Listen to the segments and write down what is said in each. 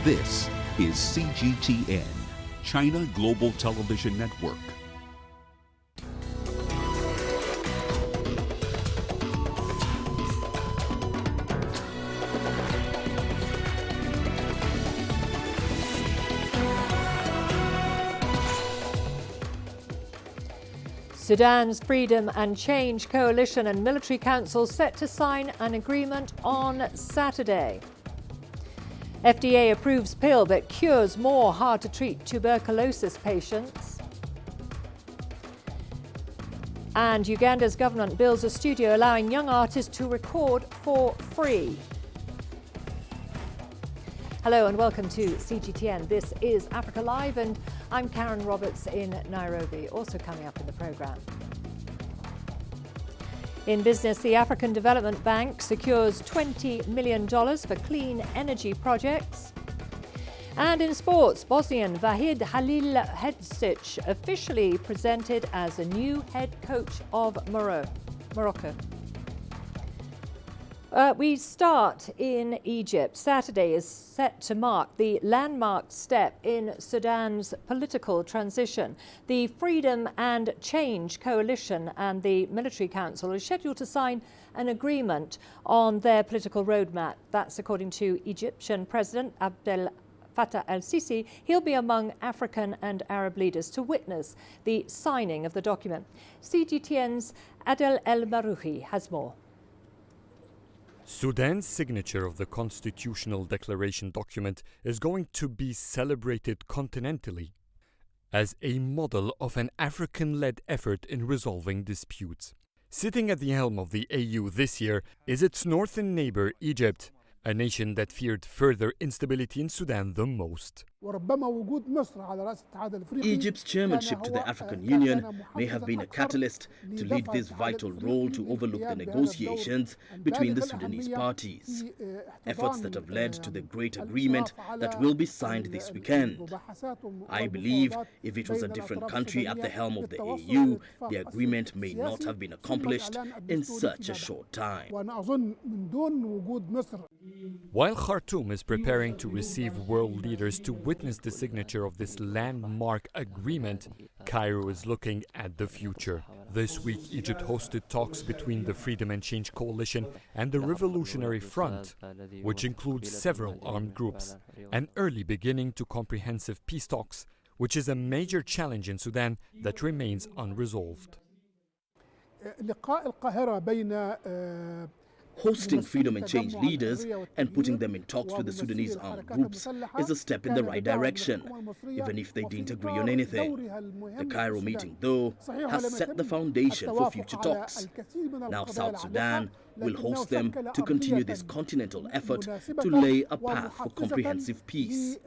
This is CGTN, China Global Television Network. Sudan's Freedom and Change Coalition and Military Council set to sign an agreement on Saturday. FDA approves pill that cures more hard-to-treat tuberculosis patients. And Uganda's government builds a studio allowing young artists to record for free. Hello and welcome to CGTN. This is Africa Live and I'm Karen Roberts in Nairobi. Also coming up in the programme. In business, the African Development Bank secures $20 million for clean energy projects. And in sports, Bosnian Vahid Halilhodžić officially presented as a new head coach of Morocco. We start in Egypt. Saturday is set to mark the landmark step in Sudan's political transition. The Freedom and Change Coalition and the Military Council are scheduled to sign an agreement on their political roadmap. That's according to Egyptian President Abdel Fattah el-Sisi. He'll be among African and Arab leaders to witness the signing of the document. CGTN's Adel El-Marouhi has more. Sudan's signature of the constitutional declaration document is going to be celebrated continentally as a model of an African-led effort in resolving disputes. Sitting at the helm of the AU this year is its northern neighbor Egypt, a nation that feared further instability in Sudan the most. Egypt's chairmanship to the African Union may have been a catalyst to lead this vital role to overlook the negotiations between the Sudanese parties. Efforts that have led to the great agreement that will be signed this weekend. I believe if it was a different country at the helm of the AU, the agreement may not have been accomplished in such a short time. While Khartoum is preparing to receive world leaders to witness the signature of this landmark agreement, Cairo is looking at the future. This week, Egypt hosted talks between the Freedom and Change Coalition and the Revolutionary Front, which includes several armed groups, an early beginning to comprehensive peace talks, which is a major challenge in Sudan that remains unresolved. Hosting Freedom and Change leaders and putting them in talks with the Sudanese armed groups is a step in the right direction, even if they didn't agree on anything. The Cairo meeting, though, has set the foundation for future talks. Now South Sudan will host them to continue this continental effort to lay a path for comprehensive peace.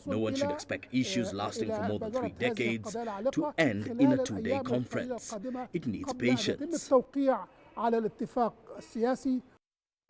No one should expect issues lasting for more than 3 decades to end in a 2-day conference. It needs patience.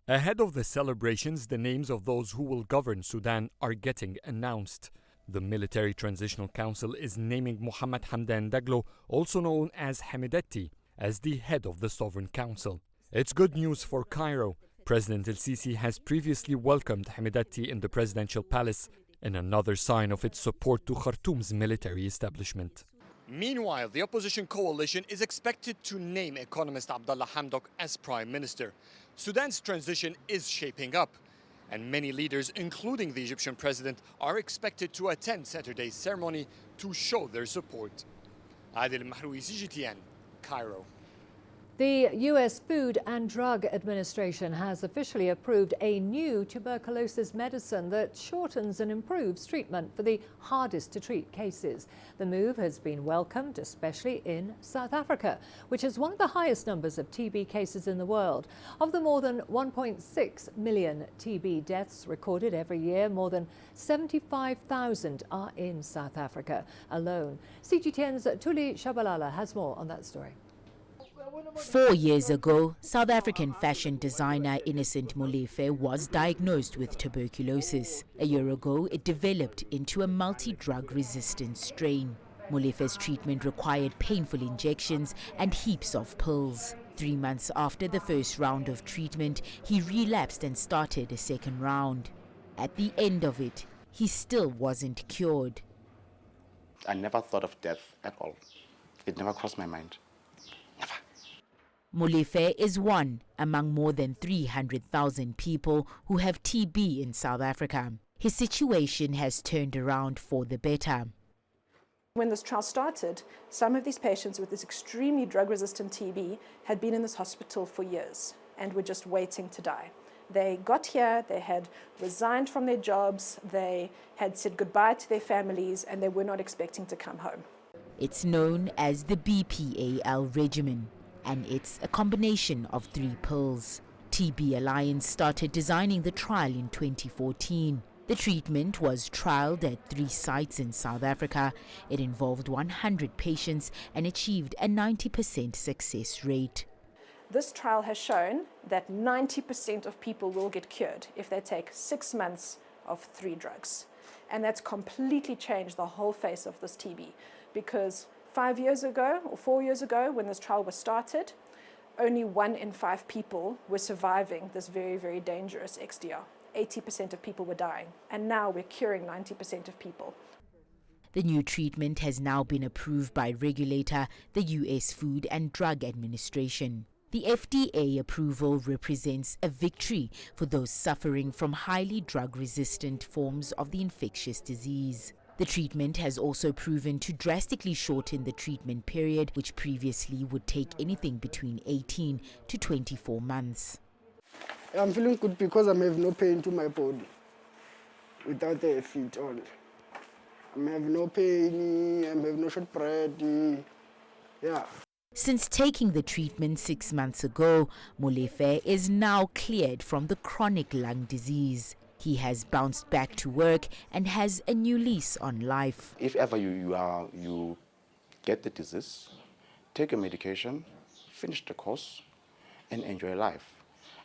Ahead of the celebrations, the names of those who will govern Sudan are getting announced. The Military Transitional Council is naming Mohamed Hamdan Daglo, also known as Hamidetti, as the head of the Sovereign Council. It's good news for Cairo. President el-Sisi has previously welcomed Hamidetti in the presidential palace in another sign of its support to Khartoum's military establishment. Meanwhile, the opposition coalition is expected to name economist Abdallah Hamdok as prime minister. Sudan's transition is shaping up, and many leaders, including the Egyptian president, are expected to attend Saturday's ceremony to show their support. Adel El-Marouhi, CGTN, Cairo. The U.S. Food and Drug Administration has officially approved a new tuberculosis medicine that shortens and improves treatment for the hardest to treat cases. The move has been welcomed, especially in South Africa, which has one of the highest numbers of TB cases in the world. Of the more than 1.6 million TB deaths recorded every year, more than 75,000 are in South Africa alone. CGTN's Tuli Shabalala has more on that story. 4 years ago, South African fashion designer Innocent Molefe was diagnosed with tuberculosis. A year ago, it developed into a multi-drug resistant strain. Molefe's treatment required painful injections and heaps of pills. 3 months after the first round of treatment, he relapsed and started a second round. At the end of it, he still wasn't cured. I never thought of death at all. It never crossed my mind. Never. Molefe is one among more than 300,000 people who have TB in South Africa. His situation has turned around for the better. When this trial started, some of these patients with this extremely drug-resistant TB had been in this hospital for years and were just waiting to die. They got here, they had resigned from their jobs, they had said goodbye to their families, and they were not expecting to come home. It's known as the BPAL regimen, and it's a combination of 3 pills. TB Alliance started designing the trial in 2014. The treatment was trialled at 3 sites in South Africa. It involved 100 patients and achieved a 90% success rate. This trial has shown that 90% of people will get cured if they take 6 months of 3 drugs. And that's completely changed the whole face of this TB, because 5 years ago or 4 years ago when this trial was started, only 1 in 5 people were surviving this very, very dangerous XDR. 80% of people were dying, and now we're curing 90% of people. The new treatment has now been approved by regulator, the US Food and Drug Administration. The FDA approval represents a victory for those suffering from highly drug-resistant forms of the infectious disease. The treatment has also proven to drastically shorten the treatment period, which previously would take anything between 18 to 24 months. I'm feeling good because I have no pain to my body without the feet on. I have no pain, I have no short bread, yeah. Since taking the treatment 6 months ago, Molefe is now cleared from the chronic lung disease. He has bounced back to work and has a new lease on life. If ever you get the disease, take your medication, finish the course, and enjoy life.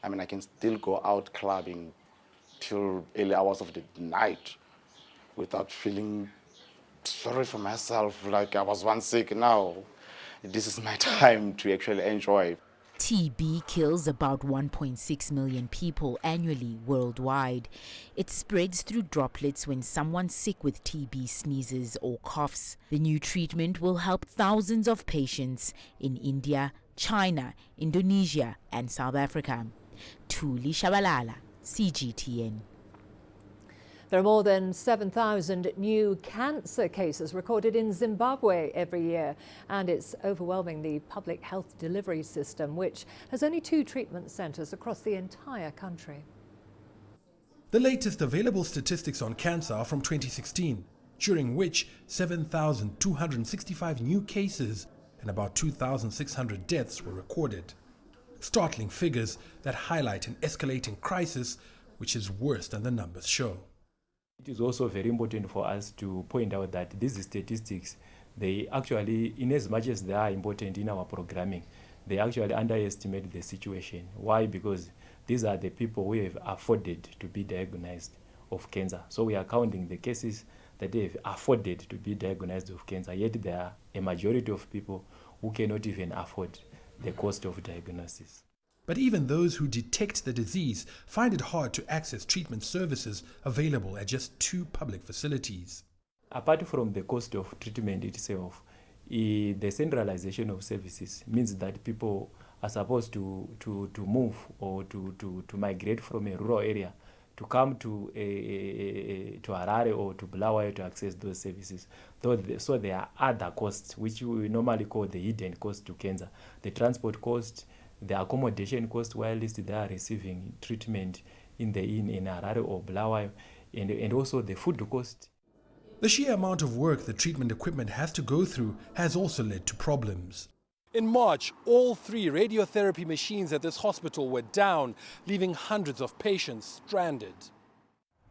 I mean, I can still go out clubbing till early hours of the night without feeling sorry for myself like I was once sick. Now, this is my time to actually enjoy. TB kills about 1.6 million people annually worldwide. It spreads through droplets when someone sick with TB sneezes or coughs. The new treatment will help thousands of patients in India, China, Indonesia, and South Africa. Tuli Shabalala, CGTN. There are more than 7,000 new cancer cases recorded in Zimbabwe every year, and it's overwhelming the public health delivery system, which has only 2 treatment centres across the entire country. The latest available statistics on cancer are from 2016, during which 7,265 new cases and about 2,600 deaths were recorded. Startling figures that highlight an escalating crisis which is worse than the numbers show. It is also very important for us to point out that these statistics, they actually, in as much as they are important in our programming, they actually underestimate the situation. Why? Because these are the people who have afforded to be diagnosed of cancer. So we are counting the cases that they have afforded to be diagnosed of cancer, yet there are a majority of people who cannot even afford the cost of diagnosis. But even those who detect the disease find it hard to access treatment services available at just 2 public facilities. Apart from the cost of treatment itself, the centralization of services means that people are supposed to move or to migrate from a rural area to come to Harare or to Bulawayo to access those services. So there are other costs which we normally call the hidden cost to cancer. The transport cost, the accommodation cost whilst they are receiving treatment in Harare or Bulawayo, and also the food cost. The sheer amount of work the treatment equipment has to go through has also led to problems. In March, all 3 radiotherapy machines at this hospital were down, leaving hundreds of patients stranded.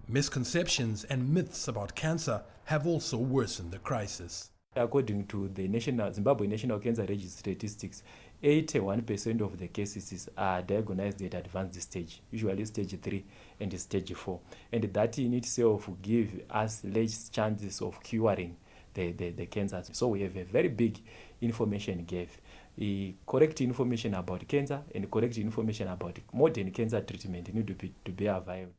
Misconceptions and myths about cancer have also worsened the crisis. According to the Zimbabwe National Cancer Registry statistics, 81% of the cases are diagnosed at advanced stage, usually stage 3 and stage 4. And that in itself gives us less chances of curing the cancer. So we have a very big information gap. Correct information about cancer and correct information about modern cancer treatment need to be available.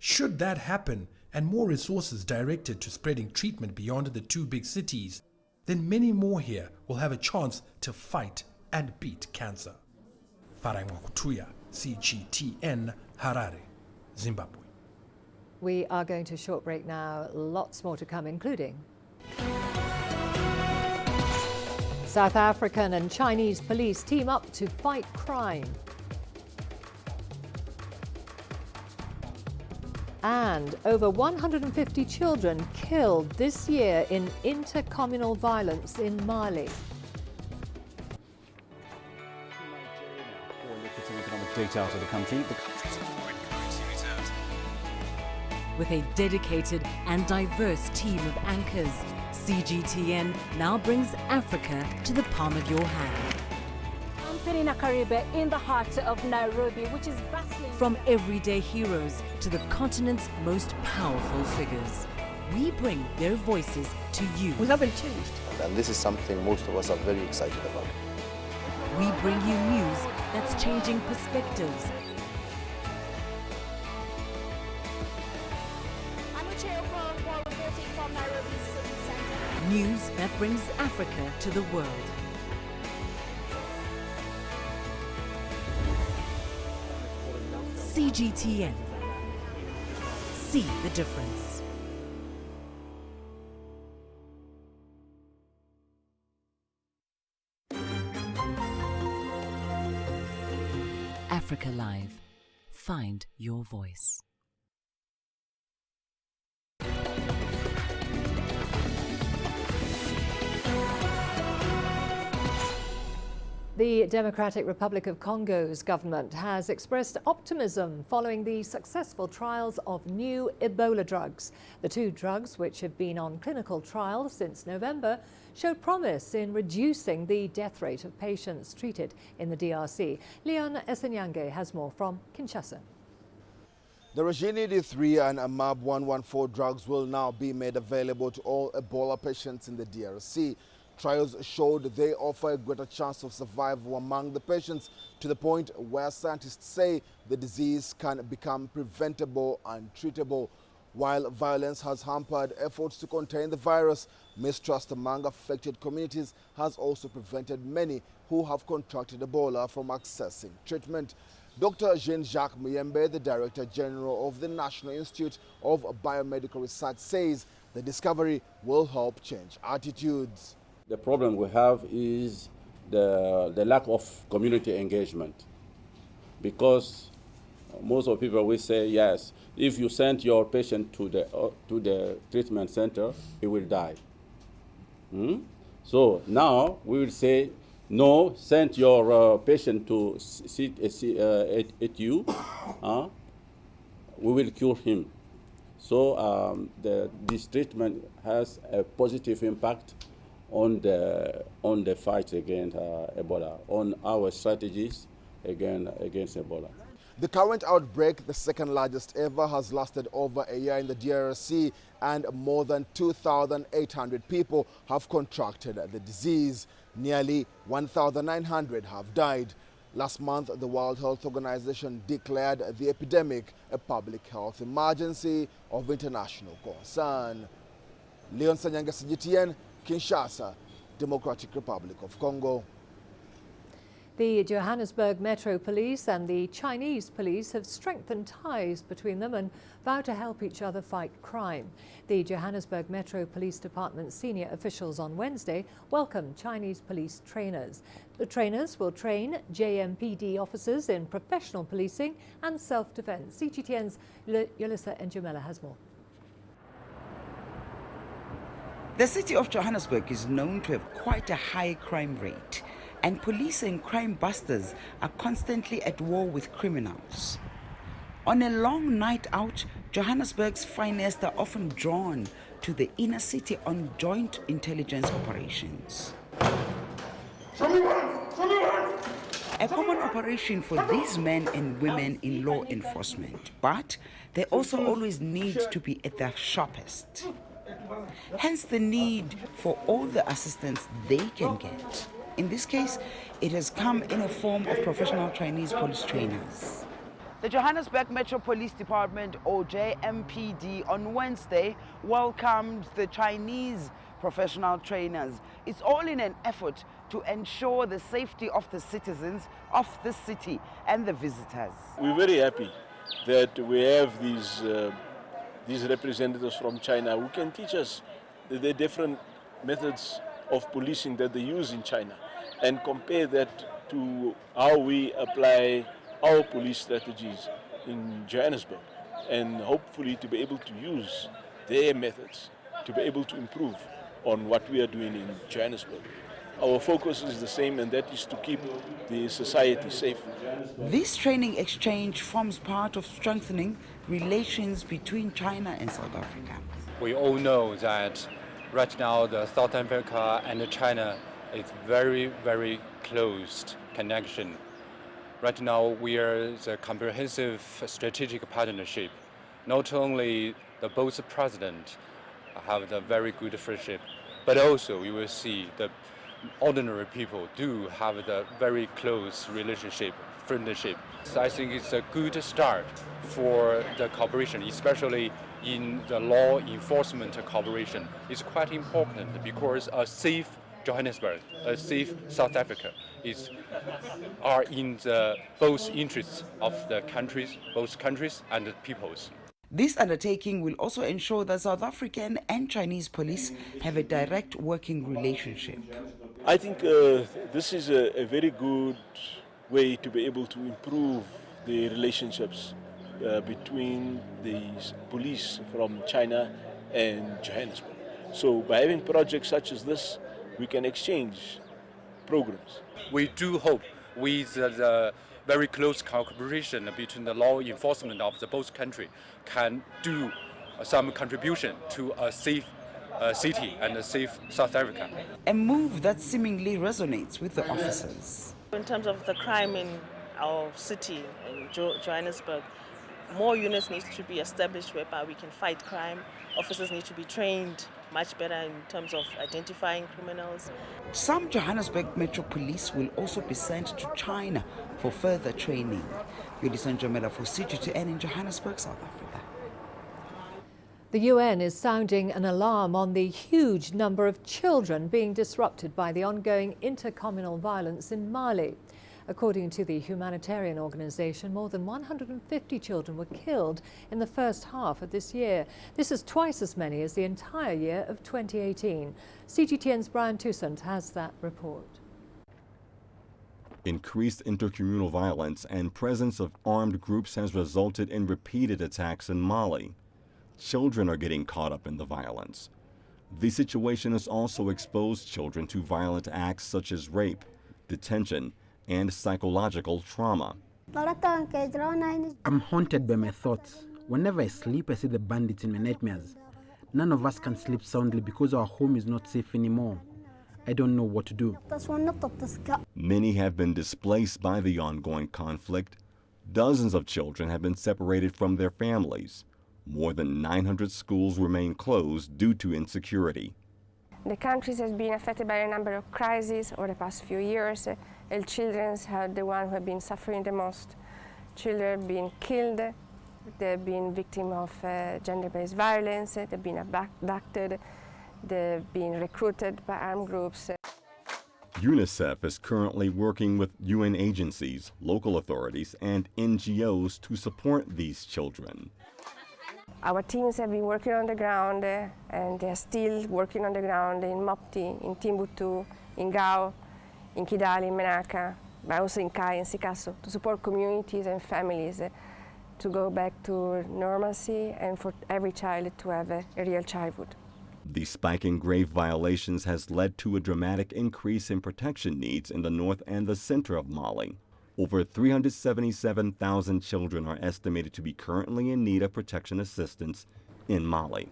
Should that happen, and more resources directed to spreading treatment beyond the two big cities, then many more here will have a chance to fight and beat cancer. Farangwa Kutuya, CGTN, Harare, Zimbabwe. We are going to a short break now. Lots more to come, including South African and Chinese police team up to fight crime. And over 150 children killed this year in intercommunal violence in Mali. For lucrative economic data out of the country, the country's foreign currency reserves. With a dedicated and diverse team of anchors, CGTN now brings Africa to the palm of your hand. Perina Karibe in the heart of Nairobi, which is bustling. From everyday heroes to the continent's most powerful figures, we bring their voices to you. We haven't changed. And this is something most of us are very excited about. We bring you news that's changing perspectives. From Nairobi City Center. News that brings Africa to the world. CGTN. See the difference. Africa Live. Find your voice. The Democratic Republic of Congo's government has expressed optimism following the successful trials of new Ebola drugs. The two drugs, which have been on clinical trials since November, showed promise in reducing the death rate of patients treated in the DRC. Leon Esenyange has more from Kinshasa. The Regenerative 3 and AMAB 114 drugs will now be made available to all Ebola patients in the DRC. Trials showed they offer a greater chance of survival among the patients, to the point where scientists say the disease can become preventable and treatable. While violence has hampered efforts to contain the virus, mistrust among affected communities has also prevented many who have contracted Ebola from accessing treatment. Dr. Jean-Jacques Muyembe, the Director General of the National Institute of Biomedical Research, says the discovery will help change attitudes. The problem we have is the lack of community engagement, because most of the people will say, yes, if you send your patient to the treatment center, he will die. So now we will say, no, send your patient to sit at you, we will cure him. So this treatment has a positive impact on the fight against Ebola, on our strategies against Ebola. The current outbreak, the second largest ever, has lasted over a year in the DRC, and more than 2,800 people have contracted the disease. Nearly 1,900 have died. Last month, the World Health Organization declared the epidemic a public health emergency of international concern. Leon Sanyanga, CGTN, Kinshasa, Democratic Republic of Congo. The Johannesburg Metro Police and the Chinese police have strengthened ties between them and vow to help each other fight crime. The Johannesburg Metro Police Department senior officials on Wednesday welcomed Chinese police trainers. The trainers will train JMPD officers in professional policing and self-defense. CGTN's Yolisa Njumela has more. The city of Johannesburg is known to have quite a high crime rate, and police and crime busters are constantly at war with criminals. On a long night out, Johannesburg's finest are often drawn to the inner city on joint intelligence operations. A common operation for these men and women in law enforcement, but they also always need to be at their sharpest. Hence the need for all the assistance they can get. In this case, it has come in a form of professional Chinese police trainers. The Johannesburg Metro Police Department, or JMPD, on Wednesday welcomed the Chinese professional trainers. It's all in an effort to ensure the safety of the citizens of the city and the visitors. We're very happy that we have these representatives from China who can teach us the different methods of policing that they use in China and compare that to how we apply our police strategies in Johannesburg, and hopefully to be able to use their methods to be able to improve on what we are doing in Johannesburg. Our focus is the same, and that is to keep the society safe. This training exchange forms part of strengthening relations between China and South Africa. We all know that right now the South Africa and China is very, very close connection. Right now we are the comprehensive strategic partnership. Not only the both presidents have the very good friendship, but also you will see the ordinary people do have the very close relationship, friendship. So I think it's a good start for the cooperation, especially in the law enforcement cooperation. It's quite important because a safe Johannesburg, a safe South Africa are in the both interests of the countries, both countries and the peoples. This undertaking will also ensure that South African and Chinese police have a direct working relationship. I think this is a very good way to be able to improve the relationships between the police from China and Johannesburg. So by having projects such as this, we can exchange programs. We do hope with the very close cooperation between the law enforcement of the both countries can do some contribution to a safe city and a safe South Africa. A move that seemingly resonates with the officers. In terms of the crime in our city, in Johannesburg, more units need to be established whereby we can fight crime. Officers need to be trained much better in terms of identifying criminals. Some Johannesburg Metro Police will also be sent to China for further training. Yudison Jamela for CGTN in Johannesburg, South Africa. The UN is sounding an alarm on the huge number of children being disrupted by the ongoing intercommunal violence in Mali. According to the humanitarian organization, more than 150 children were killed in the first half of this year. This is twice as many as the entire year of 2018. CGTN's Brian Toussaint has that report. Increased intercommunal violence and presence of armed groups has resulted in repeated attacks in Mali. Children are getting caught up in the violence. The situation has also exposed children to violent acts such as rape, detention, and psychological trauma. I'm haunted by my thoughts. Whenever I sleep, I see the bandits in my nightmares. None of us can sleep soundly because our home is not safe anymore. I don't know what to do. Many have been displaced by the ongoing conflict. Dozens of children have been separated from their families. More than 900 schools remain closed due to insecurity. The country has been affected by a number of crises over the past few years. And children are the ones who have been suffering the most. Children have been killed, they've been victims of gender-based violence, they've been abducted, they've been recruited by armed groups. UNICEF is currently working with UN agencies, local authorities, and NGOs to support these children. Our teams have been working on the ground, and they're still working on the ground in Mopti, in Timbuktu, in Gao, in Kidali, in Menaka, but also in Kai and Sikasso, to support communities and families to go back to normalcy and for every child to have a real childhood. The spike in grave violations has led to a dramatic increase in protection needs in the north and the center of Mali. Over 377,000 children are estimated to be currently in need of protection assistance in Mali.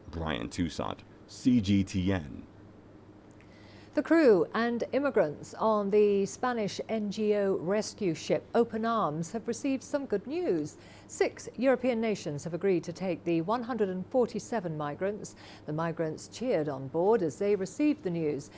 Brian Toussaint, CGTN. The crew and immigrants on the Spanish NGO rescue ship Open Arms have received some good news. 6 European nations have agreed to take the 147 migrants. The migrants cheered on board as they received the news.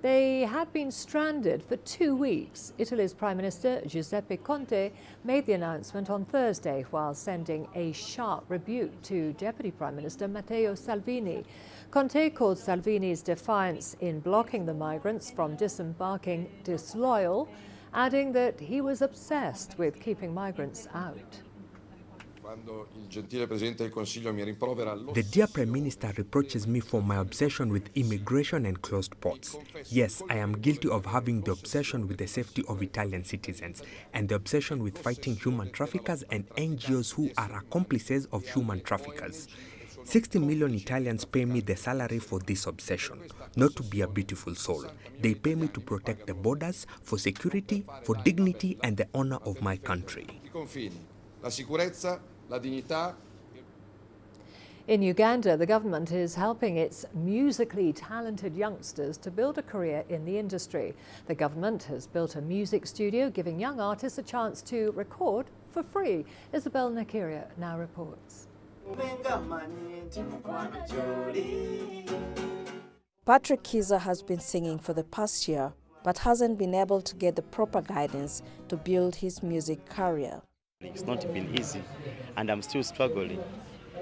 They had been stranded for 2 weeks. Italy's Prime Minister Giuseppe Conte made the announcement on Thursday while sending a sharp rebuke to Deputy Prime Minister Matteo Salvini. Conte called Salvini's defiance in blocking the migrants from disembarking disloyal, adding that he was obsessed with keeping migrants out. The dear Prime Minister reproaches me for my obsession with immigration and closed ports. Yes, I am guilty of having the obsession with the safety of Italian citizens and the obsession with fighting human traffickers and NGOs who are accomplices of human traffickers. 60 million Italians pay me the salary for this obsession, not to be a beautiful soul. They pay me to protect the borders, for security, for dignity and the honor of my country. In Uganda, the government is helping its musically talented youngsters to build a career in the industry. The government has built a music studio, giving young artists a chance to record for free. Isabel Nakiria now reports. Patrick Kiza has been singing for the past year, but hasn't been able to get the proper guidance to build his music career. It's not been easy, and I'm still struggling.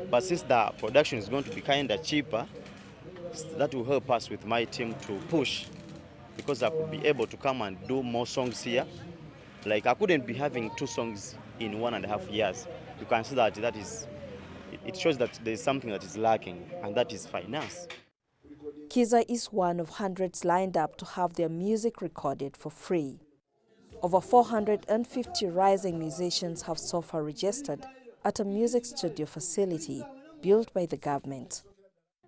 But since the production is going to be kind of cheaper, that will help us with my team to push, because I could be able to come and do more songs here. Like, I couldn't be having 2 songs in 1.5 years. You can see that it shows that there is something that is lacking, and that is finance. Kiza is one of hundreds lined up to have their music recorded for free. Over 450 rising musicians have so far registered at a music studio facility built by the government.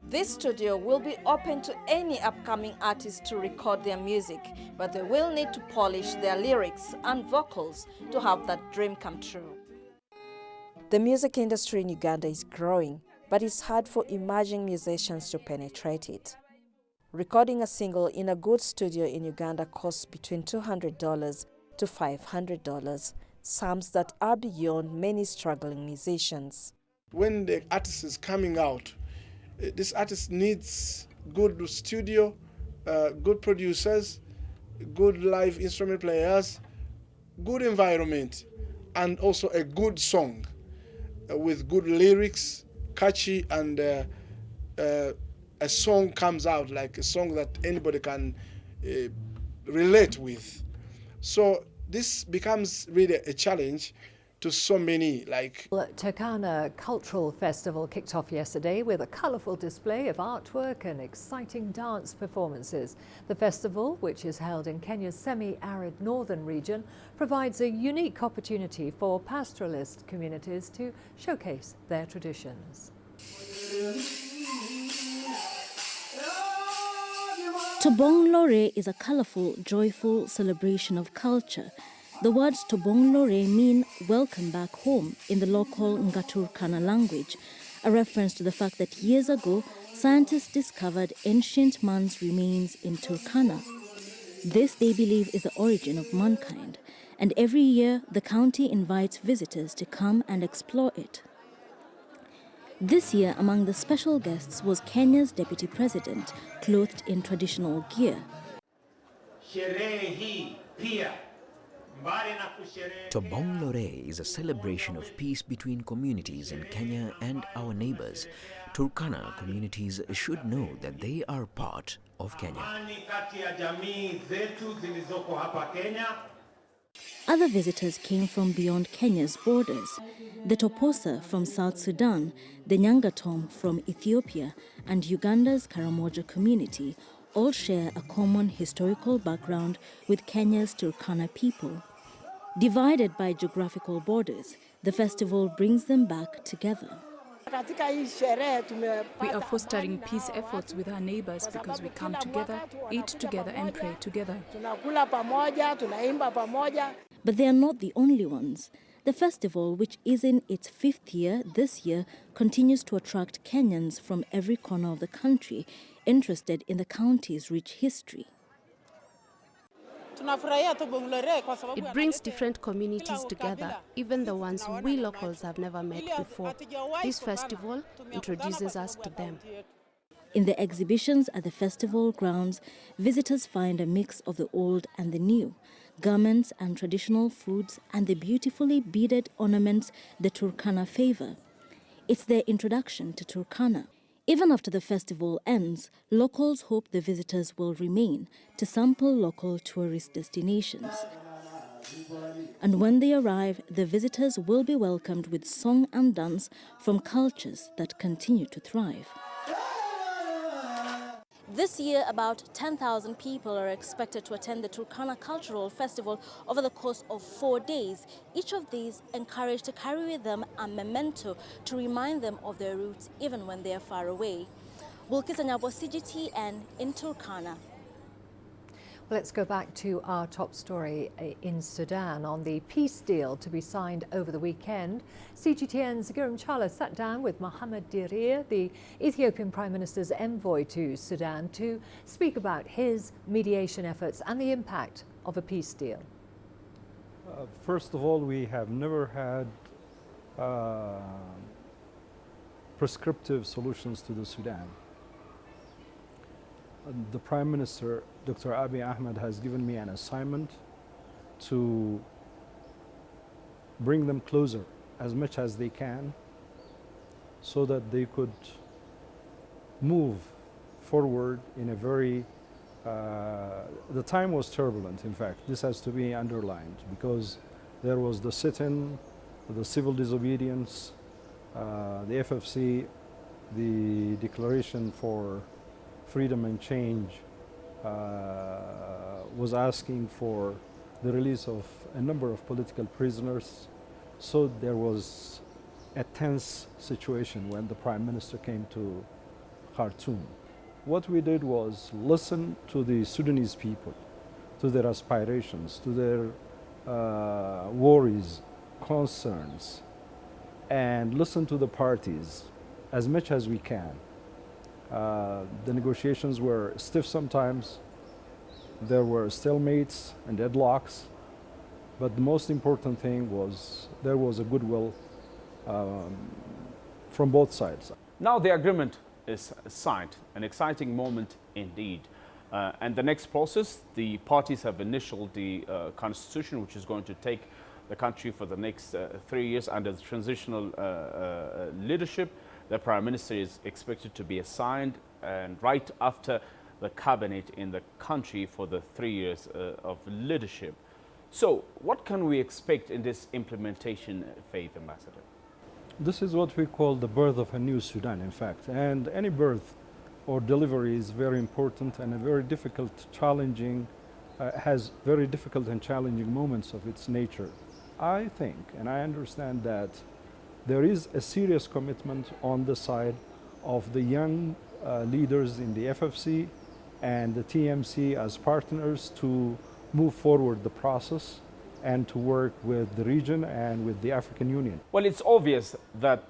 This studio will be open to any upcoming artists to record their music, but they will need to polish their lyrics and vocals to have that dream come true. The music industry in Uganda is growing, but it's hard for emerging musicians to penetrate it. Recording a single in a good studio in Uganda costs between $200 to $500, sums that are beyond many struggling musicians. When the artist is coming out, this artist needs good studio, good producers, good live instrument players, good environment, and also a good song with good lyrics, catchy, and a song comes out like a song that anybody can relate with. So this becomes really a challenge to so many. Like Turkana Cultural Festival kicked off yesterday with a colourful display of artwork and exciting dance performances. The festival, which is held in Kenya's semi-arid northern region, provides a unique opportunity for pastoralist communities to showcase their traditions. Tobong Lore is a colourful, joyful celebration of culture. The words Tobong Lore mean welcome back home in the local Turkana language, a reference to the fact that years ago, scientists discovered ancient man's remains in Turkana. This, they believe, is the origin of mankind, and every year the county invites visitors to come and explore it. This year, among the special guests was Kenya's Deputy President, clothed in traditional gear. Tobong Lore is a celebration of peace between communities in Kenya and our neighbors. Turkana communities should know that they are part of Kenya. Other visitors came from beyond Kenya's borders. The Toposa from South Sudan, the Nyangatom from Ethiopia, and Uganda's Karamoja community all share a common historical background with Kenya's Turkana people. Divided by geographical borders, the festival brings them back together. We are fostering peace efforts with our neighbors because we come together, eat together, and pray together. But they are not the only ones. The festival, which is in its 5th year this year, continues to attract Kenyans from every corner of the country interested in the county's rich history. It brings different communities together, even the ones we locals have never met before. This festival introduces us to them. In the exhibitions at the festival grounds, visitors find a mix of the old and the new, garments and traditional foods, and the beautifully beaded ornaments the Turkana favor. It's their introduction to Turkana. Even after the festival ends, locals hope the visitors will remain to sample local tourist destinations. And when they arrive, the visitors will be welcomed with song and dance from cultures that continue to thrive. This year, about 10,000 people are expected to attend the Turkana Cultural Festival over the course of 4 days. Each of these encouraged to carry with them a memento to remind them of their roots even when they are far away. Bulkizanyabo, CGTN in Turkana. Well, let's go back to our top story in Sudan on the peace deal to be signed over the weekend. CGTN's Giram Chala sat down with Mohamed Dirir, the Ethiopian Prime Minister's envoy to Sudan, to speak about his mediation efforts and the impact of a peace deal. First of all, we have never had prescriptive solutions to the Sudan. The Prime Minister, Dr. Abiy Ahmed, has given me an assignment to bring them closer as much as they can so that they could move forward in a very, the time was turbulent, in fact. This has to be underlined because there was the sit-in, the civil disobedience, the FFC, the declaration for freedom and change was asking for the release of a number of political prisoners. So there was a tense situation when the Prime Minister came to Khartoum. What we did was listen to the Sudanese people, to their aspirations, to their worries, concerns, and listen to the parties as much as we can. The negotiations were stiff sometimes. There were stalemates and deadlocks. But the most important thing was there was a goodwill from both sides. Now the agreement is signed, an exciting moment indeed. And the next process, the parties have initialed the constitution, which is going to take the country for the next 3 years under the transitional leadership. The Prime Minister is expected to be assigned, and right after the cabinet in the country for the 3 years of leadership. So what can we expect in this implementation phase, Ambassador? This is what we call the birth of a new Sudan, in fact. And any birth or delivery is very important and a very difficult, challenging, has very difficult and challenging moments of its nature. I think, and I understand that there is a serious commitment on the side of the young leaders in the FFC and the TMC as partners to move forward the process and to work with the region and with the African Union. Well, it's obvious that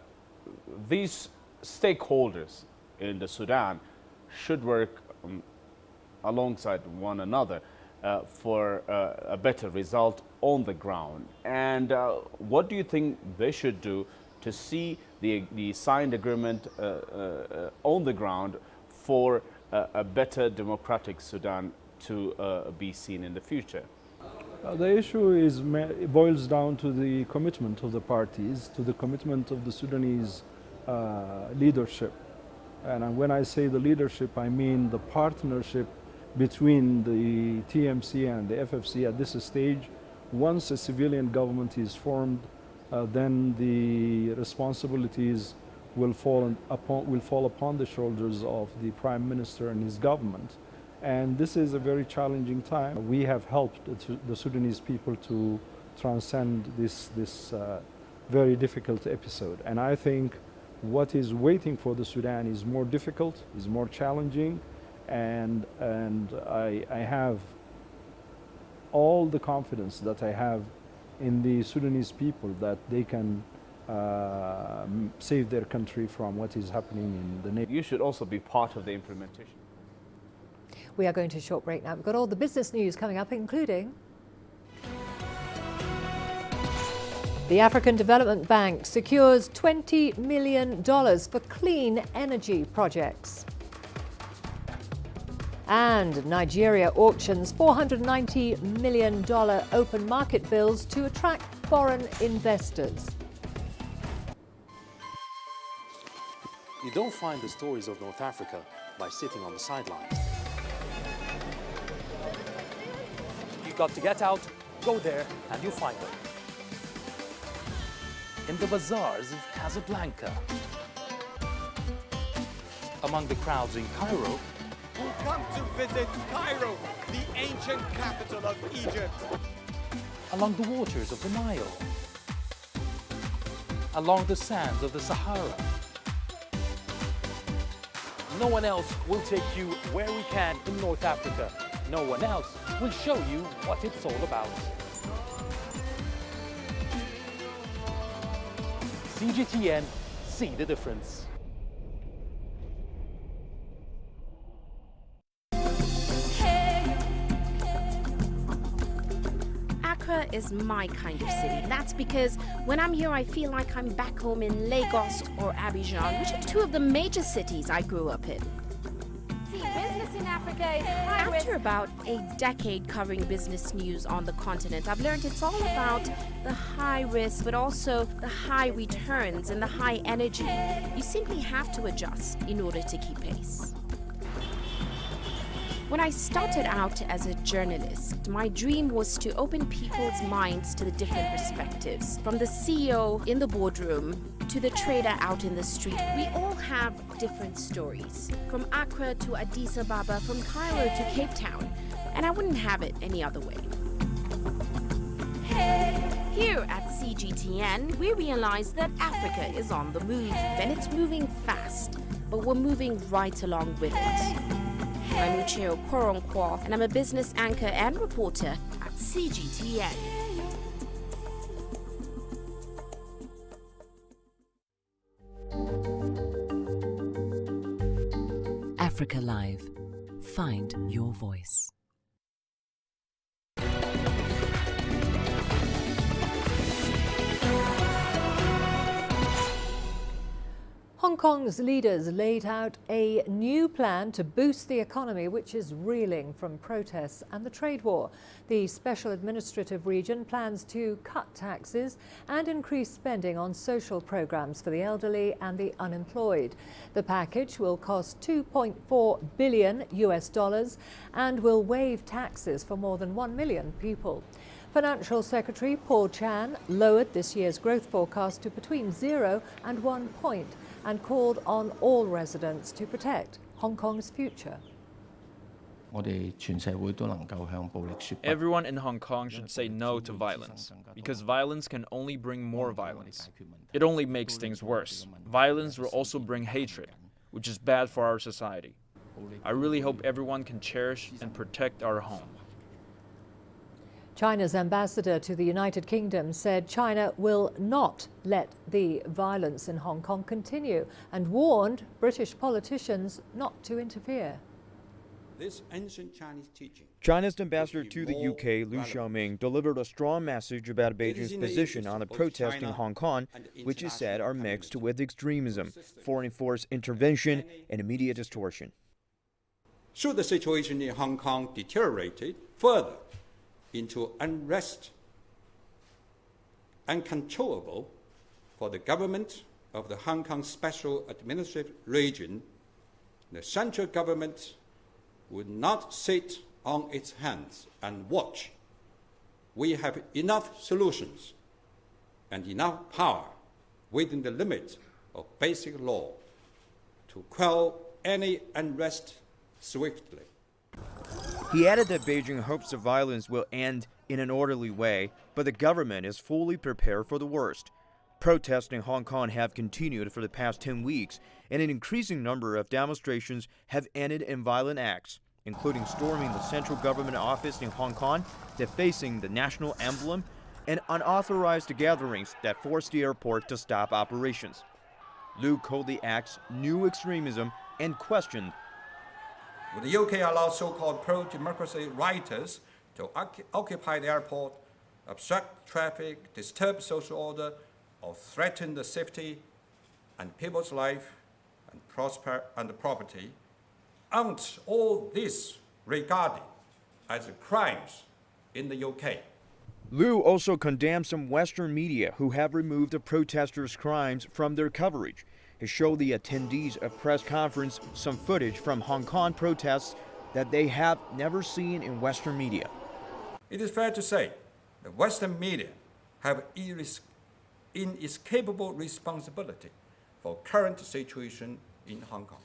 these stakeholders in the Sudan should work alongside one another for a better result on the ground. And what do you think they should do to see the signed agreement on the ground for a better democratic Sudan to be seen in the future? The issue is boils down to the commitment of the parties, to the commitment of the Sudanese leadership. And when I say the leadership, I mean the partnership between the TMC and the FFC at this stage. Once a civilian government is formed, then the responsibilities will fall upon the shoulders of the Prime Minister and his government. And this is a very challenging time. We have helped the Sudanese people to transcend this very difficult episode. And I think what is waiting for the Sudan is more difficult, is more challenging, and I have all the confidence that I have in the Sudanese people that they can save their country from what is happening in the neighborhood. You should also be part of the implementation. We are going to a short break now. We've got all the business news coming up, including the African Development Bank secures $20 million for clean energy projects. And Nigeria auctions $490 million open market bills to attract foreign investors. You don't find the stories of North Africa by sitting on the sidelines. You've got to get out, go there, and you'll find them. In the bazaars of Casablanca, among the crowds in Cairo, who come to visit Cairo, the ancient capital of Egypt. Along the waters of the Nile, along the sands of the Sahara. No one else will take you where we can in North Africa. No one else will show you what it's all about. CGTN, see the difference. Accra is my kind of city. That's because when I'm here, I feel like I'm back home in Lagos or Abidjan, which are two of the major cities I grew up in. Business in Africa is high risk. After about a decade covering business news on the continent, I've learned it's all about the high risk, but also the high returns and the high energy. You simply have to adjust in order to keep pace. When I started out as a journalist, my dream was to open people's minds to the different perspectives. From the CEO in the boardroom to the trader out in the street, we all have different stories. From Accra to Addis Ababa, from Cairo to Cape Town, and I wouldn't have it any other way. Here at CGTN, we realize that Africa is on the move, and it's moving fast, but we're moving right along with it. I'm Ucheo Koronkwo, and I'm a business anchor and reporter at CGTN. Africa Live. Find your voice. Hong Kong's leaders laid out a new plan to boost the economy, which is reeling from protests and the trade war. The Special Administrative Region plans to cut taxes and increase spending on social programs for the elderly and the unemployed. The package will cost $2.4 billion and will waive taxes for more than 1 million people. Financial Secretary Paul Chan lowered this year's growth forecast to between 0 and 1 point and called on all residents to protect Hong Kong's future. Everyone in Hong Kong should say no to violence, because violence can only bring more violence. It only makes things worse. Violence will also bring hatred, which is bad for our society. I really hope everyone can cherish and protect our home. China's ambassador to the United Kingdom said China will not let the violence in Hong Kong continue and warned British politicians not to interfere. This ancient Chinese teaching. China's ambassador to the UK, Liu Xiaoming, delivered a strong message about Beijing's position on the protests in Hong Kong, which he said are mixed with extremism, foreign force intervention, and media distortion. Should the situation in Hong Kong deteriorate further into unrest, uncontrollable for the government of the Hong Kong Special Administrative Region, the central government would not sit on its hands and watch. We have enough solutions and enough power within the limit of basic law to quell any unrest swiftly. He added that Beijing hopes the violence will end in an orderly way, but the government is fully prepared for the worst. Protests in Hong Kong have continued for the past 10 weeks, and an increasing number of demonstrations have ended in violent acts, including storming the central government office in Hong Kong, defacing the national emblem, and unauthorized gatherings that forced the airport to stop operations. Liu called the acts new extremism and questioned, would the UK allow so-called pro-democracy rioters to occupy the airport, obstruct traffic, disturb social order, or threaten the safety and people's life and property? Aren't all these regarded as crimes in the UK. Liu also condemned some Western media who have removed the protesters' crimes from their coverage. He showed the attendees of press conference some footage from Hong Kong protests that they have never seen in Western media. It is fair to say that Western media have inescapable responsibility for current situation in Hong Kong.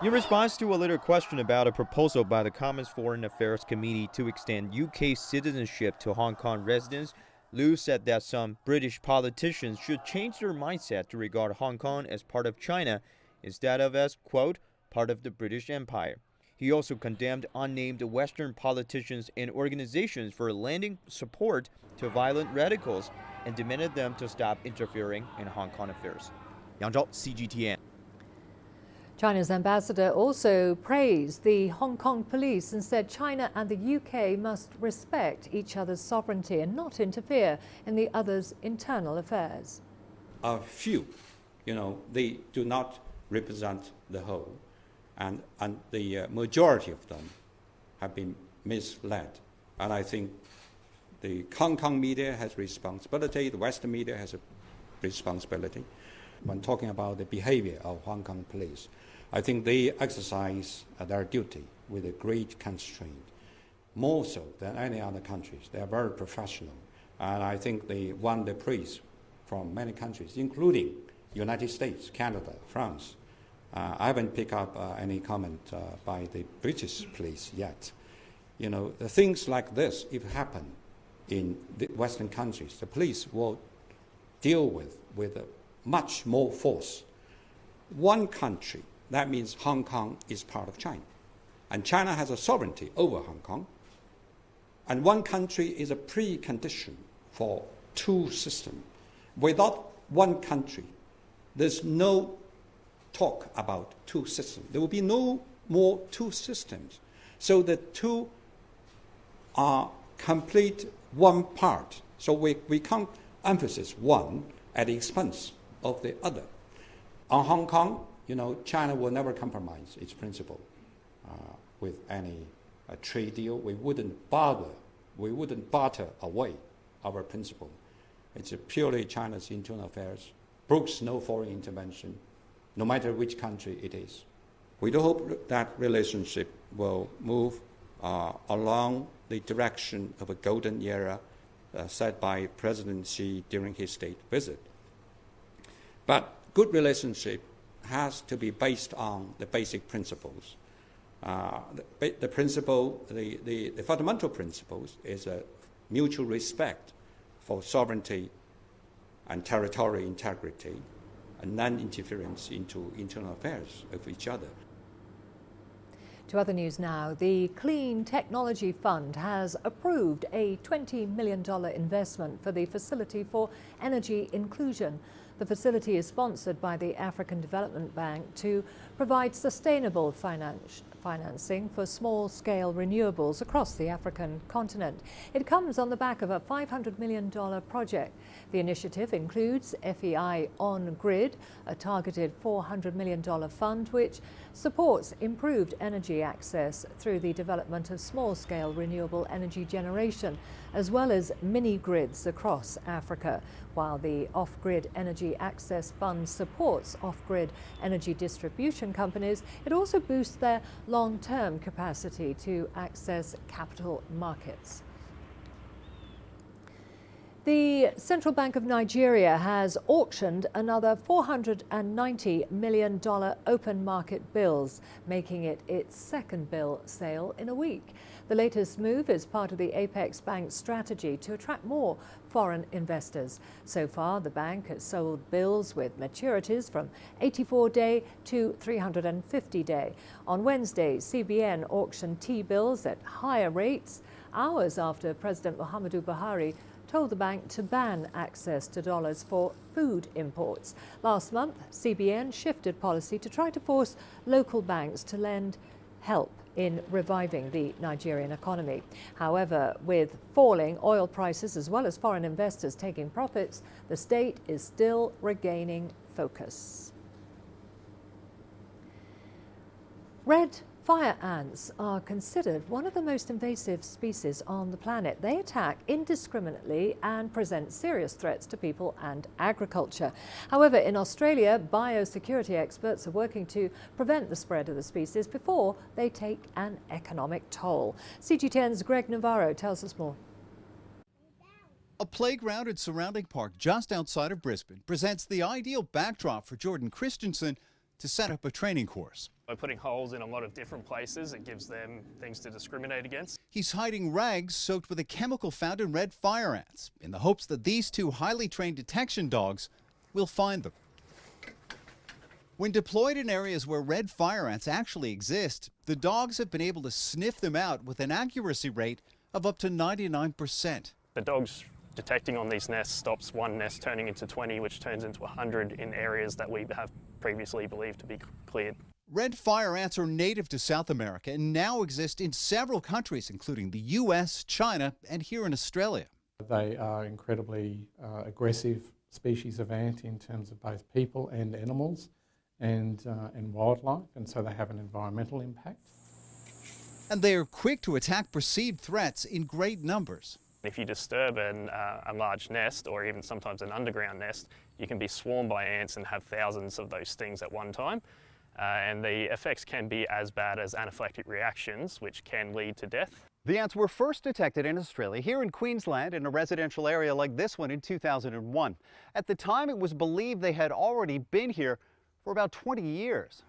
In response to a later question about a proposal by the Commons Foreign Affairs Committee to extend UK citizenship to Hong Kong residents, Liu said that some British politicians should change their mindset to regard Hong Kong as part of China instead of as, quote, part of the British Empire. He also condemned unnamed Western politicians and organizations for lending support to violent radicals and demanded them to stop interfering in Hong Kong affairs. Yang Zhao, CGTN. China's ambassador also praised the Hong Kong police and said China and the UK must respect each other's sovereignty and not interfere in the other's internal affairs. A few, they do not represent the whole, and the majority of them have been misled. And I think the Hong Kong media has responsibility, the Western media has a responsibility when talking about the behavior of Hong Kong police. I think they exercise their duty with a great constraint, more so than any other countries. They are very professional, and I think they won the praise from many countries, including United States, Canada, France. I haven't picked up any comment by the British police yet. The things like this, if happen in the Western countries, the police will deal with much more force. One country, that means Hong Kong is part of China. And China has a sovereignty over Hong Kong. And one country is a precondition for two systems. Without one country, there's no talk about two systems. There will be no more two systems. So the two are complete one part. So we can't emphasize one at the expense of the other. On Hong Kong, China will never compromise its principle with any trade deal. We wouldn't barter away our principle. It's purely China's internal affairs. Brooks no foreign intervention, no matter which country it is. We do hope that relationship will move along the direction of a golden era set by President Xi during his state visit. But good relationship has to be based on the basic principles. The fundamental principles is a mutual respect for sovereignty and territorial integrity and non-interference into internal affairs of each other. To other news now, the Clean Technology Fund has approved a $20 million investment for the Facility for Energy Inclusion. The facility is sponsored by the African Development Bank to provide sustainable financing for small-scale renewables across the African continent. It comes on the back of a $500 million project. The initiative includes FEI On Grid, a targeted $400 million fund which supports improved energy access through the development of small-scale renewable energy generation, as well as mini-grids across Africa. While the Off-Grid Energy Access Fund supports off-grid energy distribution companies, it also boosts their long-term capacity to access capital markets. The Central Bank of Nigeria has auctioned another $490 million open market bills, making it its second bill sale in a week. The latest move is part of the Apex Bank's strategy to attract more foreign investors. So far, the bank has sold bills with maturities from 84-day to 350-day. On Wednesday, CBN auctioned T-bills at higher rates, hours after President Muhammadu Buhari told the bank to ban access to dollars for food imports. Last month, CBN shifted policy to try to force local banks to lend help in reviving the Nigerian economy. However, with falling oil prices as well as foreign investors taking profits, the state is still regaining focus. Red Fire ants are considered one of the most invasive species on the planet. They attack indiscriminately and present serious threats to people and agriculture. However, in Australia, biosecurity experts are working to prevent the spread of the species before they take an economic toll. CGTN's Greg Navarro tells us more. A playground and surrounding park just outside of Brisbane presents the ideal backdrop for Jordan Christensen to set up a training course. By putting holes in a lot of different places, it gives them things to discriminate against. He's hiding rags soaked with a chemical found in red fire ants in the hopes that these two highly trained detection dogs will find them. When deployed in areas where red fire ants actually exist, the dogs have been able to sniff them out with an accuracy rate of up to 99%. The dogs detecting on these nests stops one nest turning into 20, which turns into 100 in areas that we have previously believed to be cleared. Red fire ants are native to South America and now exist in several countries, including the US, China, and here in Australia. They are incredibly aggressive species of ant in terms of both people and animals and wildlife, and so they have an environmental impact. And they are quick to attack perceived threats in great numbers. If you disturb a large nest, or even sometimes an underground nest, you can be swarmed by ants and have thousands of those stings at one time. And the effects can be as bad as anaphylactic reactions, which can lead to death. The ants were first detected in Australia, here in Queensland, in a residential area like this one in 2001. At the time, it was believed they had already been here for about 20 years.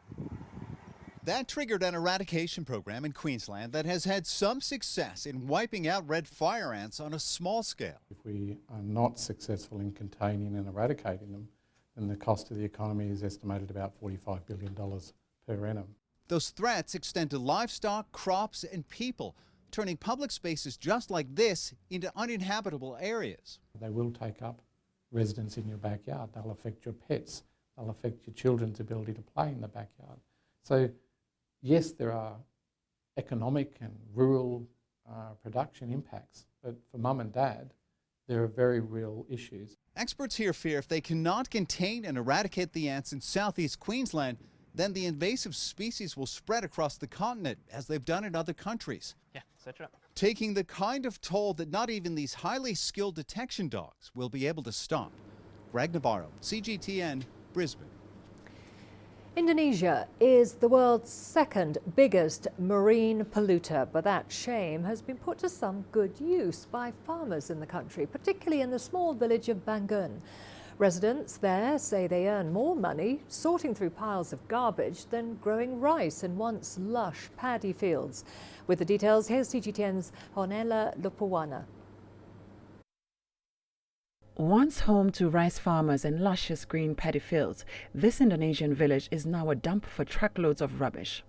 That triggered an eradication program in Queensland that has had some success in wiping out red fire ants on a small scale. If we are not successful in containing and eradicating them, then the cost to the economy is estimated about $45 billion per annum. Those threats extend to livestock, crops, and people, turning public spaces just like this into uninhabitable areas. They will take up residence in your backyard. They'll affect your pets. They'll affect your children's ability to play in the backyard. So yes, there are economic and rural production impacts, but for mum and dad, there are very real issues. Experts here fear if they cannot contain and eradicate the ants in southeast Queensland, then the invasive species will spread across the continent, as they've done in other countries. Yeah, set it up. Taking the kind of toll that not even these highly skilled detection dogs will be able to stop. Greg Navarro, CGTN, Brisbane. Indonesia is the world's second biggest marine polluter, but that shame has been put to some good use by farmers in the country, particularly in the small village of Bangun. Residents there say they earn more money sorting through piles of garbage than growing rice in once lush paddy fields. With the details, here's CGTN's Honela Lupuwana. Once home to rice farmers and luscious green paddy fields, this Indonesian village is now a dump for truckloads of rubbish.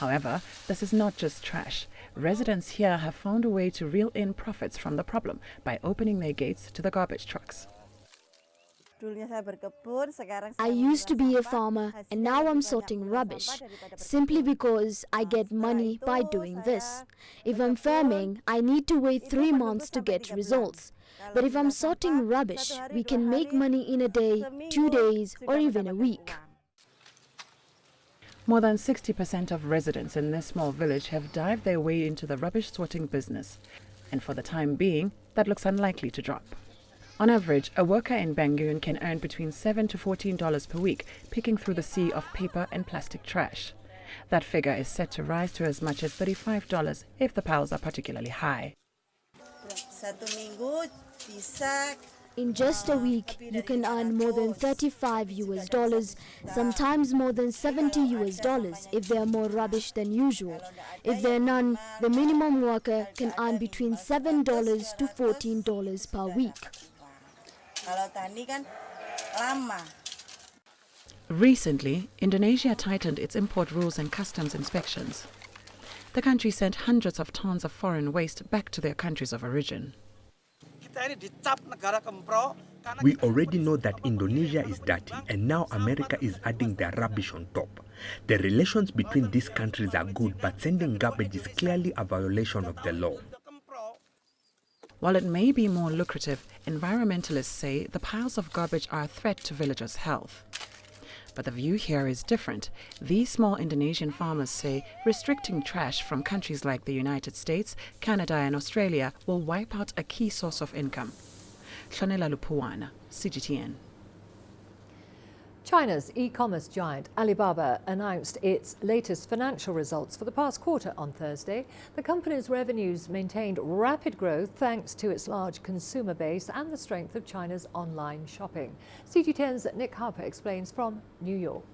However, this is not just trash. Residents here have found a way to reel in profits from the problem by opening their gates to the garbage trucks. I used to be a farmer and now I'm sorting rubbish, simply because I get money by doing this. If I'm farming, I need to wait 3 months to get results. But if I'm sorting rubbish, we can make money in a day, 2 days, or even a week. More than 60% of residents in this small village have dived their way into the rubbish sorting business. And for the time being, that looks unlikely to drop. On average, a worker in Bangun can earn between $7 to $14 per week picking through the sea of paper and plastic trash. That figure is set to rise to as much as $35 if the piles are particularly high. In just a week, you can earn more than $35 US, sometimes more than $70 US if there are more rubbish than usual. If there are none, the minimum worker can earn between $7 to $14 per week. Recently, Indonesia tightened its import rules and customs inspections. The country sent hundreds of tons of foreign waste back to their countries of origin. We already know that Indonesia is dirty, and now America is adding their rubbish on top. The relations between these countries are good, but sending garbage is clearly a violation of the law. While it may be more lucrative, environmentalists say the piles of garbage are a threat to villagers' health. But the view here is different. These small Indonesian farmers say restricting trash from countries like the United States, Canada and Australia will wipe out a key source of income. Hlonela Lupuwana, CGTN. China's e-commerce giant Alibaba announced its latest financial results for the past quarter on Thursday. The company's revenues maintained rapid growth thanks to its large consumer base and the strength of China's online shopping. CGTN's Nick Harper explains from New York.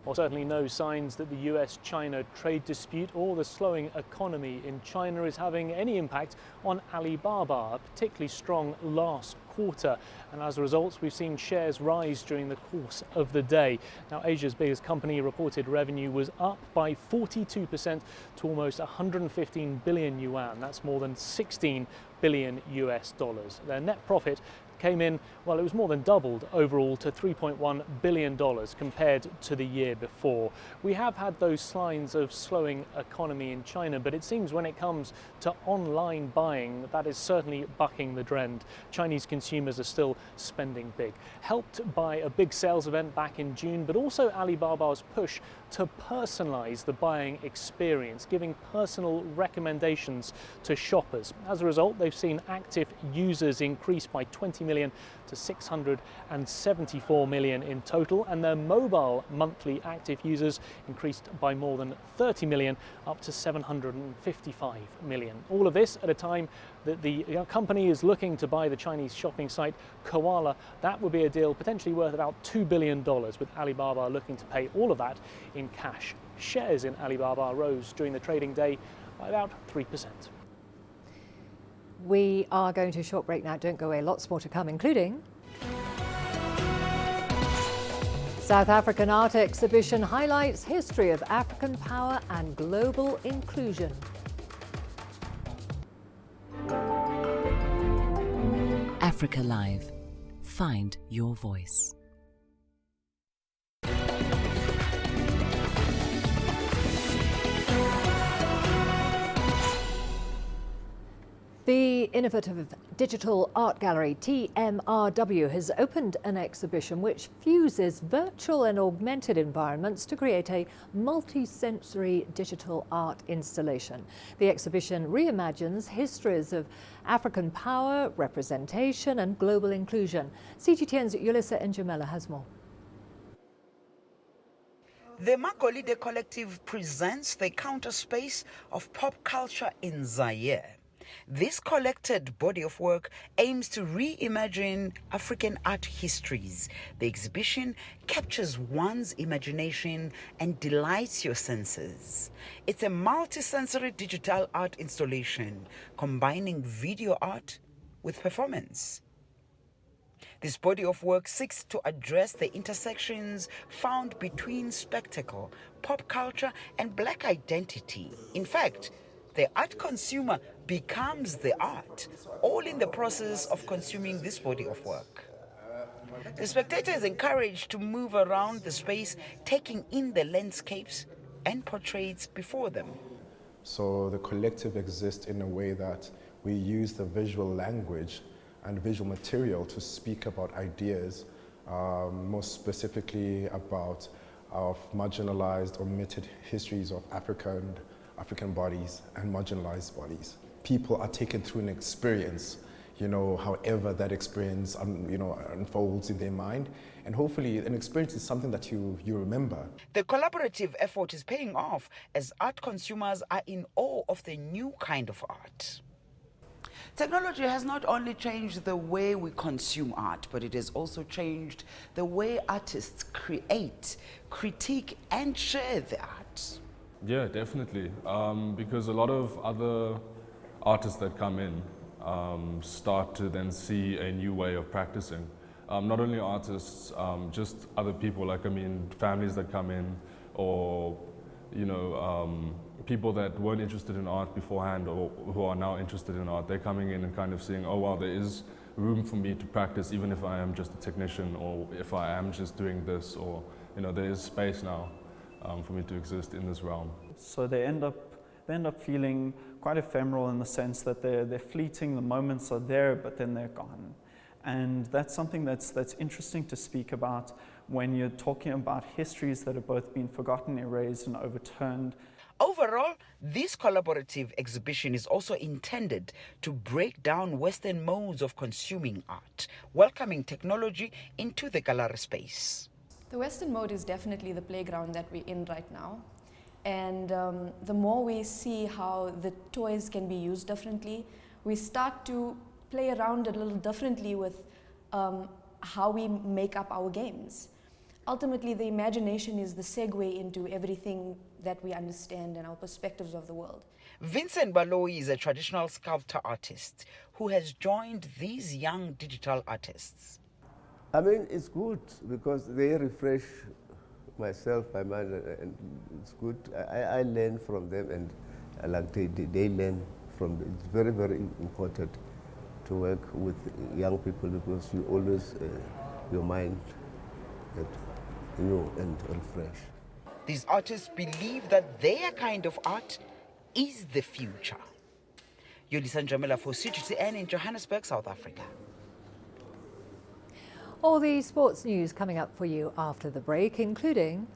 Well, certainly no signs that the US-China trade dispute or the slowing economy in China is having any impact on Alibaba, a particularly strong last quarter. And as a result, we've seen shares rise during the course of the day. Now, Asia's biggest company reported revenue was up by 42% to almost 115 billion yuan. That's more than 16 billion US dollars. Their net profit came in, well, it was more than doubled overall to $3.1 billion compared to the year before. We have had those signs of slowing economy in China, but it seems when it comes to online buying, that is certainly bucking the trend. Chinese consumers are still spending big, helped by a big sales event back in June, but also Alibaba's push to personalize the buying experience, giving personal recommendations to shoppers. As a result, they've seen active users increase by 20 million to 674 million in total, and their mobile monthly active users increased by more than 30 million up to 755 million. All of this at a time that the company is looking to buy the Chinese shopping site Koala. That would be a deal potentially worth about $2 billion, with Alibaba looking to pay all of that in cash. Shares in Alibaba rose during the trading day by about 3%. We are going to a short break now. Don't go away. Lots more to come, including South African art exhibition highlights history of African power and global inclusion. Africa Live. Find your voice. The innovative digital art gallery TMRW has opened an exhibition which fuses virtual and augmented environments to create a multi-sensory digital art installation. The exhibition reimagines histories of African power, representation and global inclusion. CGTN's Yulisa Njamela has more. The Magolide Collective presents the counter space of pop culture in Zaire. This collected body of work aims to reimagine African art histories. The exhibition captures one's imagination and delights your senses. It's a multi-sensory digital art installation combining video art with performance. This body of work seeks to address the intersections found between spectacle, pop culture, and Black identity. In fact, the art consumer becomes the art, all in the process of consuming this body of work. The spectator is encouraged to move around the space, taking in the landscapes and portraits before them. So the collective exists in a way that we use the visual language and visual material to speak about ideas, more specifically about marginalized, omitted histories of African bodies and marginalized bodies. People are taken through an experience, however that experience unfolds in their mind, and hopefully an experience is something that you remember. The collaborative effort is paying off as art consumers are in awe of the new kind of art. Technology has not only changed the way we consume art, but it has also changed the way artists create, critique, and share the art. Yeah, definitely. Because a lot of other artists that come in start to then see a new way of practicing. Not only artists, just other people, families that come in, or people that weren't interested in art beforehand or who are now interested in art. They're coming in and kind of seeing, oh wow, there is room for me to practice even if I am just a technician, or if I am just doing this, or there is space now for me to exist in this realm. So they end up feeling quite ephemeral in the sense that they're fleeting. The moments are there, but then they're gone. And that's something that's interesting to speak about when you're talking about histories that have both been forgotten, erased, and overturned. Overall, this collaborative exhibition is also intended to break down Western modes of consuming art, welcoming technology into the gallery space. The Western mode is definitely the playground that we're in right now. And the more we see how the toys can be used differently, we start to play around a little differently with how we make up our games. Ultimately, the imagination is the segue into everything that we understand and our perspectives of the world. Vincent Baloyi is a traditional sculptor artist who has joined these young digital artists. I mean, it's good because they refresh myself, my mind, and it's good. I learn from them, and like they learn from them. It's very, very important to work with young people because you always, your mind, and refresh. These artists believe that their kind of art is the future. Yolisa Njamela for CGTN in Johannesburg, South Africa. All the sports news coming up for you after the break, including